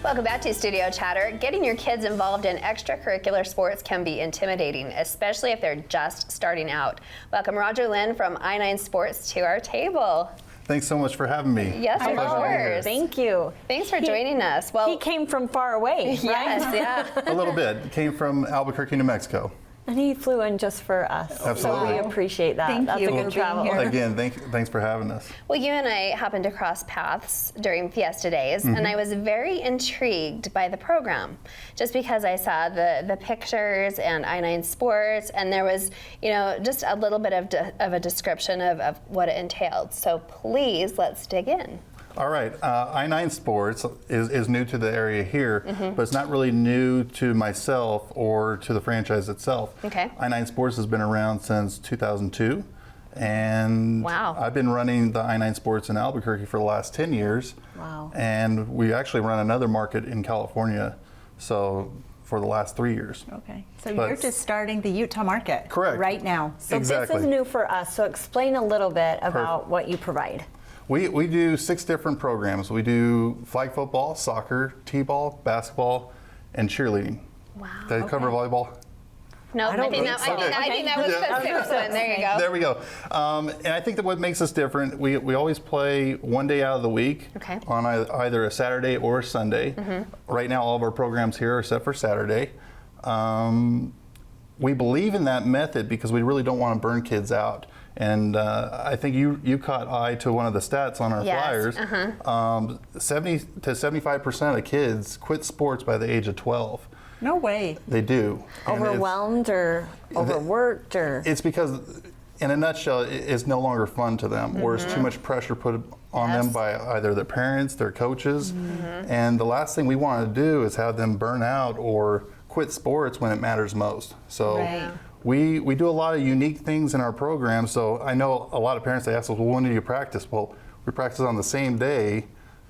Welcome back to Studio Chatter. Getting your kids involved in extracurricular sports can be intimidating, especially if they're just starting out. Welcome Roger Linn from I9 Sports to our table. Thanks so much for having me. Yes, of course. Thank you. Thanks for joining us. Well, he came from far away, right? Yes, yeah. A little bit. Came from Albuquerque, New Mexico. And he flew in just for us. Absolutely. So we appreciate that. Thank That's you a good travel. Again, thanks for having us. Well, you and I happened to cross paths during Fiesta Days, and I was very intrigued by the program, just because I saw the pictures and I9 Sports, and there was, you know, just a little bit of a description of what it entailed. So please, let's dig in. All right, I9 Sports is new to the area here, but it's not really new to myself or to the franchise itself. Okay. I9 Sports has been around since 2002, and wow. I've been running the I9 Sports in Albuquerque for the last 10 years. Wow. And we actually run another market in California, so for the last 3 years. Okay, so you're just starting the Utah market. Correct. Right now. So Exactly. this is new for us, so explain a little bit about what you provide. We do 6 different programs. We do flag football, soccer, t-ball, basketball, and cheerleading. Wow. Did I cover volleyball? No, I think that was the sixth one. There you go. There we go. And I think that what makes us different, we always play one day out of the week on either a Saturday or a Sunday. Right now, all of our programs here are set for Saturday. We believe in that method because we really don't want to burn kids out. And I think you caught eye to one of the stats on our flyers. 70 to 75% of kids quit sports by the age of 12. No way. They do. And Overwhelmed or overworked or? it's because, in a nutshell, it's no longer fun to them, or it's too much pressure put on them by either their parents, their coaches. And the last thing we want to do is have them burn out or quit sports when it matters most. So. Right. We do a lot of unique things in our program. So I know a lot of parents, they ask us, well, when do you practice? Well, we practice on the same day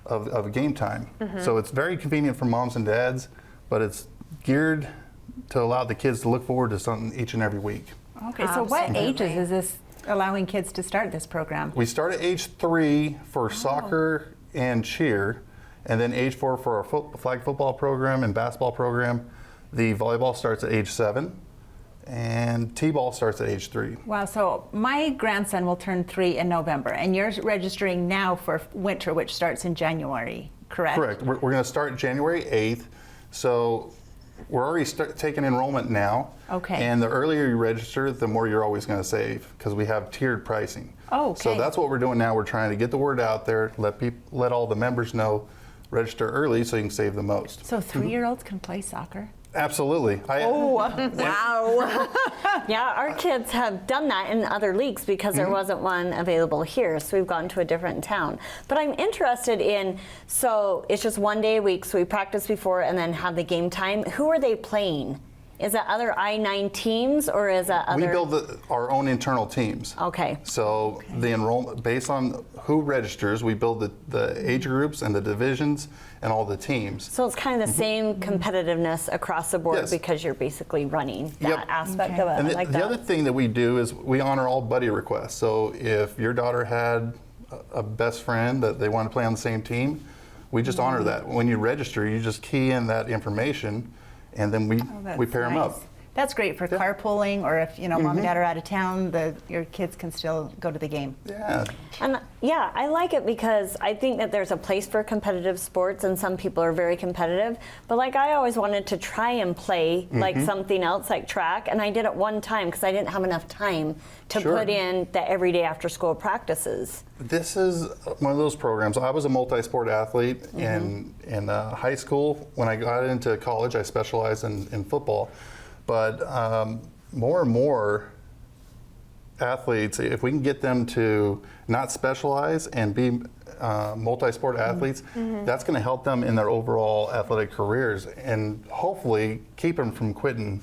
of game time. So it's very convenient for moms and dads, but it's geared to allow the kids to look forward to something each and every week. Okay, so what ages is this allowing kids to start this program? We start at age 3 for soccer and cheer, and then age 4 for our flag football program and basketball program. The volleyball starts at age 7. And t-ball starts at age 3. Wow, so my grandson will turn 3 in November, and you're registering now for winter, which starts in January, correct? Correct. We're going to start January 8th, so we're already taking enrollment now. Okay. And the earlier you register, the more you're always going to save, because we have tiered pricing. Oh, okay. So that's what we're doing now. We're trying to get the word out there, let all the members know, register early so you can save the most. So 3-year-olds can play soccer? Absolutely. Wow. Yeah, our kids have done that in other leagues because there wasn't one available here, so we've gone to a different town. But I'm interested in, so it's just one day a week, so we practice before and then have the game time. Who are they playing? Is that other I9 teams or is that other? We build our own internal teams. Okay. So the enrollment, based on who registers, we build the age groups and the divisions and all the teams. So it's kind of the same competitiveness across the board because you're basically running that aspect of it. And I like the that. other thing that we do is we honor all buddy requests. So if your daughter had a best friend that they want to play on the same team, we just honor that. When you register, you just key in that information, and then we pair them up. That's great for carpooling, or if mom and dad are out of town, your kids can still go to the game. Yeah. And yeah, I like it because I think that there's a place for competitive sports, and some people are very competitive. But like I always wanted to try and play like something else, like track, and I did it one time because I didn't have enough time to put in the everyday after school practices. This is one of those programs. I was a multi-sport athlete in high school. When I got into college, I specialized in football. But more and more athletes, if we can get them to not specialize and be multi-sport athletes, that's going to help them in their overall athletic careers and hopefully keep them from quitting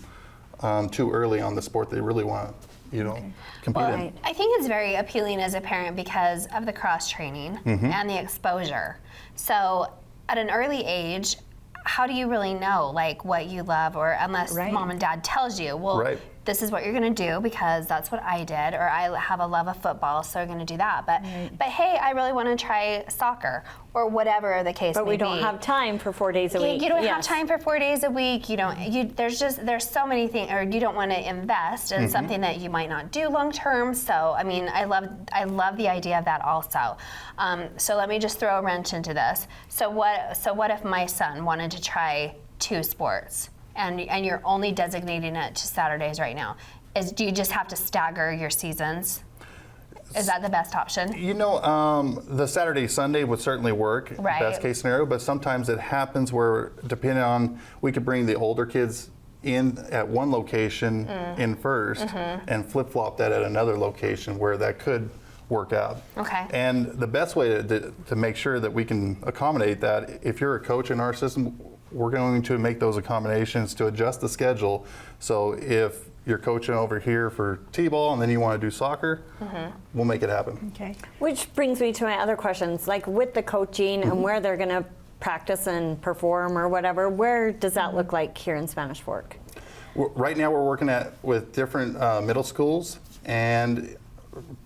too early on the sport they really want to compete in. I think it's very appealing as a parent because of the cross training and the exposure. So at an early age, how do you really know like what you love, or unless mom and dad tells you? Well, this is what you're going to do because that's what I did, or I have a love of football, so I'm going to do that. But hey, I really want to try soccer or whatever the case may be. But we don't have time for 4 days a week. You don't have time for 4 days a week. You don't. There's so many things, or you don't want to invest in something that you might not do long term. So I mean, I love the idea of that also. So let me just throw a wrench into this. So what if my son wanted to try 2 sports? And you're only designating it to Saturdays right now. Do you just have to stagger your seasons? Is that the best option? You know, the Saturday, Sunday would certainly work, Right. best case scenario, but sometimes it happens where, depending on, we could bring the older kids in at one location in first and flip-flop that at another location where that could work out. Okay. And the best way to make sure that we can accommodate that, if you're a coach in our system, we're going to make those accommodations to adjust the schedule. So if you're coaching over here for T-ball and then you want to do soccer, we'll make it happen. Okay. Which brings me to my other questions, like with the coaching and where they're going to practice and perform or whatever, where does that look like here in Spanish Fork? Right now we're working with different middle schools, and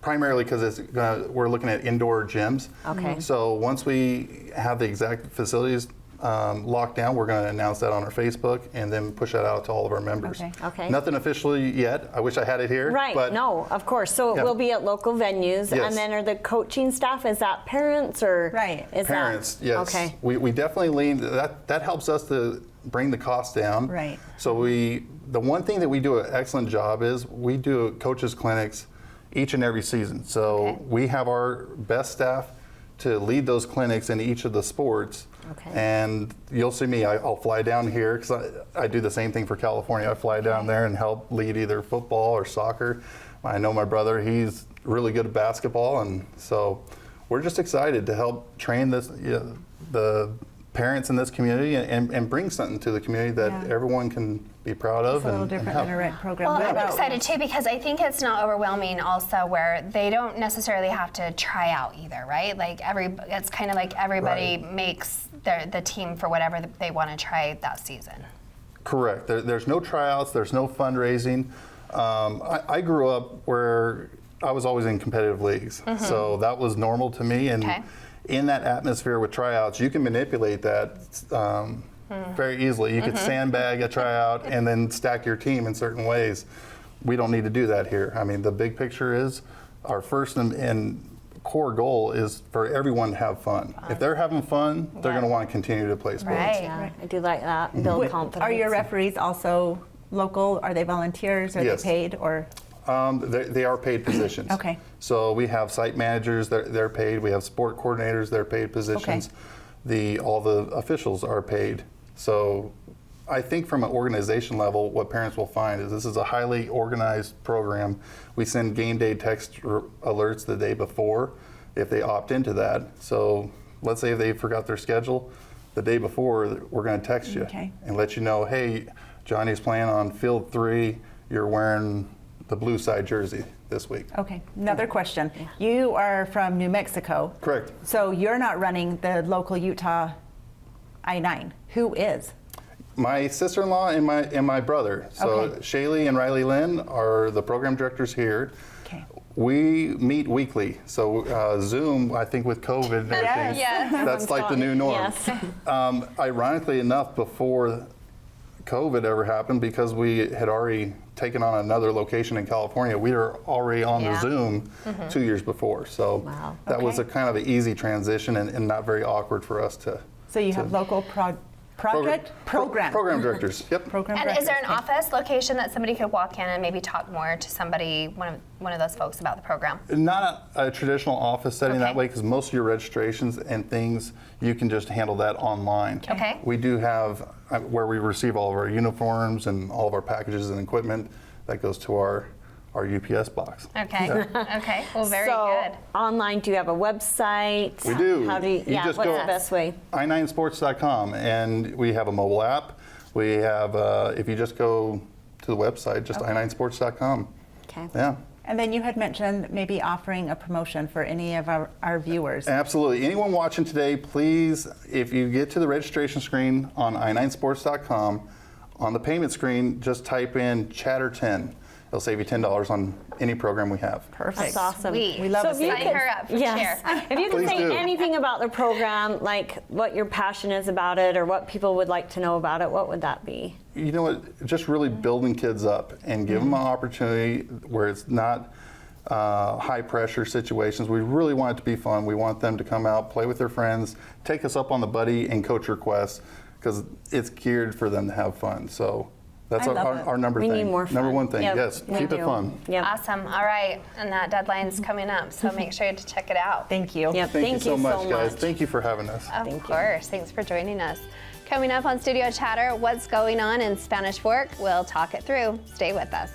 primarily because we're looking at indoor gyms. Okay. So once we have the exact facilities locked down, we're going to announce that on our Facebook and then push that out to all of our members. Okay. Okay. Nothing officially yet. I wish I had it here. Right, But no, of course. So it Yeah. will be at local venues. Yes. And then are the coaching staff, is that parents or? Right. Is Parents, that, yes. Okay. We definitely lean, that helps us to bring the cost down. Right. So the one thing that we do an excellent job is we do coaches clinics each and every season. So Okay. we have our best staff to lead those clinics in each of the sports. Okay. And you'll see me, I'll fly down here because I do the same thing for California. I fly down there and help lead either football or soccer. I know my brother, he's really good at basketball, and so we're just excited to help train the parents in this community and bring something to the community that Yeah. everyone can be proud of. It's a little and different help. than a rent program. Well, What I'm about- excited too because I think it's not overwhelming also where they don't necessarily have to try out either, right? Like it's kind of like everybody Right. makes the team for whatever they want to try that season. Correct. There's no tryouts. There's no fundraising. I grew up where I was always in competitive leagues, so that was normal to me. And Okay. in that atmosphere with tryouts, you can manipulate that very easily. You could sandbag a tryout and then stack your team in certain ways. We don't need to do that here. I mean, the big picture is our first and core goal is for everyone to have fun. If they're having fun, they're Yeah. going to want to continue to play sports. Right. Yeah, I do like that. Build What- confidence. Are your referees also local? Are they volunteers? Are Yes. they paid? Or They are paid positions. Okay. So we have site managers, they're paid. We have sport coordinators, they're paid positions. All the officials are paid. So I think from an organization level, what parents will find is this is a highly organized program. We send game day text alerts the day before if they opt into that. So let's say if they forgot their schedule, the day before, we're going to text you Okay. and let you know, hey, Johnny's playing on field 3, you're wearing the blue side jersey this week. okay, another question. You are from New Mexico. Correct. So you're not running the local Utah I-9. Who is? My sister-in-law and my brother. So Okay. Shaylee and Riley Linn are the program directors here. Okay. We meet weekly. So Zoom, I think with COVID and everything, Yes. that's like the new norm. Yes. Ironically enough, before COVID ever happened, because we had already taken on another location in California, we were already on the Yeah. Zoom 2 years before. So Wow. that was a Okay. kind of an easy transition and not very awkward for us to. So you have local program directors. Yep. program And is there an directors. office location that somebody could walk in and maybe talk more to somebody, one of those folks about the program? Not a traditional office setting that Okay. way, because most of your registrations and things, you can just handle that online. Okay. We do have where we receive all of our uniforms and all of our packages and equipment that goes to our UPS box. Okay. Okay. Well, very so, good. online, do you have a website? We do. How do you, You yeah, just what's go- the best way? i9sports.com, and we have a mobile app. We have, if you just go to the website, just i9sports.com. Okay. Yeah. And then you had mentioned maybe offering a promotion for any of our viewers. Absolutely. Anyone watching today, please, if you get to the registration screen on i9sports.com, on the payment screen, just type in Chatterton. it'll save you $10 on any program we have. That's awesome. Sweet. We love So to if see you Sign could- her up for Yes. chair. If you could Please say do. anything about the program, like what your passion is about it or what people would like to know about it, what would that be? You know what? Just really building kids up and give them an opportunity where it's not high pressure situations. We really want it to be fun. We want them to come out, play with their friends, take us up on the buddy and coach requests because it's geared for them to have fun. So that's I love it. our number We thing. need more fun. Number one thing. Yep, Yes, we keep it do. fun. Yep. Awesome. All right. And that deadline's coming up, so make sure to check it out. Thank you. Yep. Thank you so much, so guys. much. Thank you for having us. Of course. Thanks for joining us. Coming up on Studio Chatter, what's going on in Spanish Fork? We'll talk it through. Stay with us.